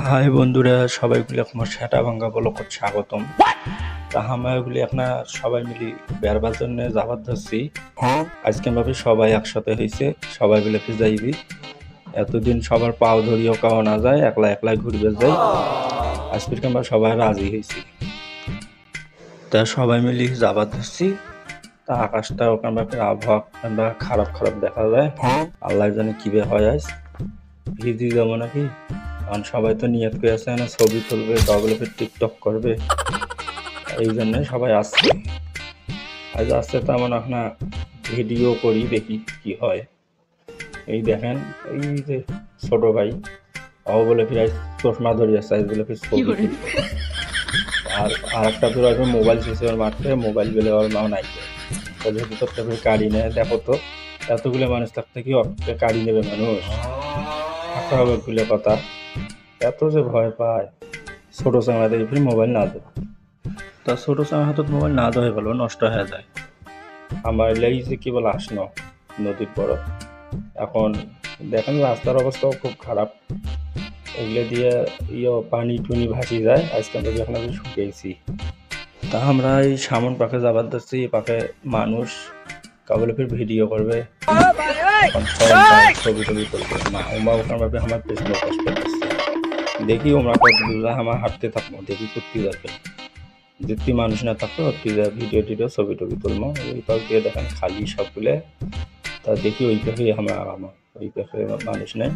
High বন্ধুরা, সবাইগুলি আমার সেটা ভাঙ্গা ব্লগত স্বাগতম। তা আমাগুলি আপনার সবাই মিলি বেরবার জন্য যাবার ধরছি। আজকে ভাবে সবাই একসাথে হয়েছে, সবাই মিলে যাইবি। এতদিন সবার পাও ধরিও কাও না যায়, একলা একলাই ঘুরবে যাই। আজকে আমরা সবাই রাজি হয়েছি, তা সবাই মিলি যাবার ধরছি। তা আকাশটা ওখান ব্যাপারে আবহাওয়া খারাপ খারাপ দেখা যায়। আল্লাহ জানে কিভাবে হয় আজ ভিজি যাবো নাকি। কারণ সবাই তো নিয়ত করে আছে না, ছবি তুলবে, কাউগুলো টিকটক করবে, এই জন্য সবাই আসছে। আজ আসছে তেমন আপনার ভিডিও করি, দেখি কি হয়। এই দেখেন, এই যে ছোট ভাই ও বলে ফির চশমা ধরিয়ে আসছে, বলে ফির ছবি তুলবে। আর একটা দূর আসবে মোবাইল সিস্টেমের মাঠে, মোবাইল বেলে ওর মাও নাই। যেহেতু তো গাড়ি নেয়, দেখো তো এতগুলো মানুষ থাকতে কি গাড়ি নেবে মানুষ? থাকতে হবে গুলো কথা। এত যে ভয় পায় ছোট চাঙাদের মোবাইল না দেয়। তা ছোট চাঙার হাতত মোবাইল না দেওয়া ভালো, নষ্ট হয়ে যায়। আমার এই যে কি বলে আসনো নদীর বড়, এখন দেখেন রাস্তার অবস্থাও খুব খারাপ। এগুলো দিয়ে পানি টুনি ভাসি যায়। আজকে আমরা যখন শুকিয়েছি, তা আমরা এই সামন পাখে যাবার দিচ্ছি। পাখে মানুষ কাবলে ফির ভিডিও করবে, ছবি টবি করবে। মা ওমা ওখান ভাবে আমার পেছনে কষ্ট করতেছে। দেখি ওমরা কত আমার হাঁটতে থাকবো, দেখি করতে যাবে। যদি মানুষ না থাকতো ভিডিও টিডিও ছবি টবি তুলবো। ওই পাশ দিয়ে দেখেন খালি সবগুলো। তা দেখি ওই পাখে আমার ওই পাখে মানুষ নেই।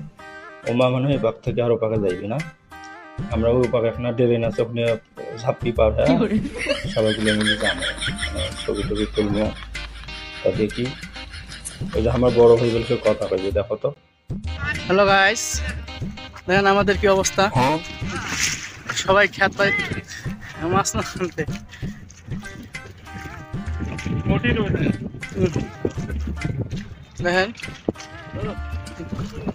ওমা মনে হয় এই পাখ থেকে আরো পাখে যাইবে না। আমরা ওই পাখে এখন ড্রেন আছে, ওখানে ঝাপ্পি পার হ্যাঁ সবাইগুলো মিলে যাবো, ছবি টবি তুলবো। তা দেখি ওই যে আমার বড় ভাই বলছে কথা কইবে, দেখো তো। হ্যালো গাইস, দেখেন আমাদের কি অবস্থা। সবাই খেত পাই মাছ না শুনতে। দেখেন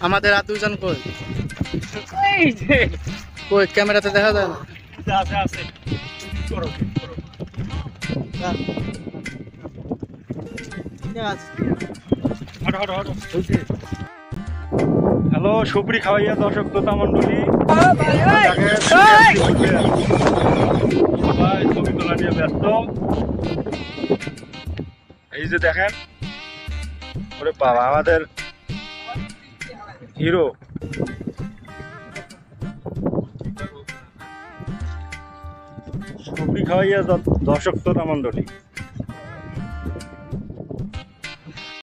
আমাদের আর দুজন কই কই ক্যামেরাতে দেখা যায় না। হ্যালো সুপ্রি খাওয়াইয়া দর্শক শ্রোতা মন্ডলী, সবাই ছবি তোলা নিয়ে ব্যস্ত। এই যে দেখেন, ওরে বাবা আমাদের হিরো। সুপ্রি খাওয়াইয়া দর্শক শ্রোতা মন্ডলী।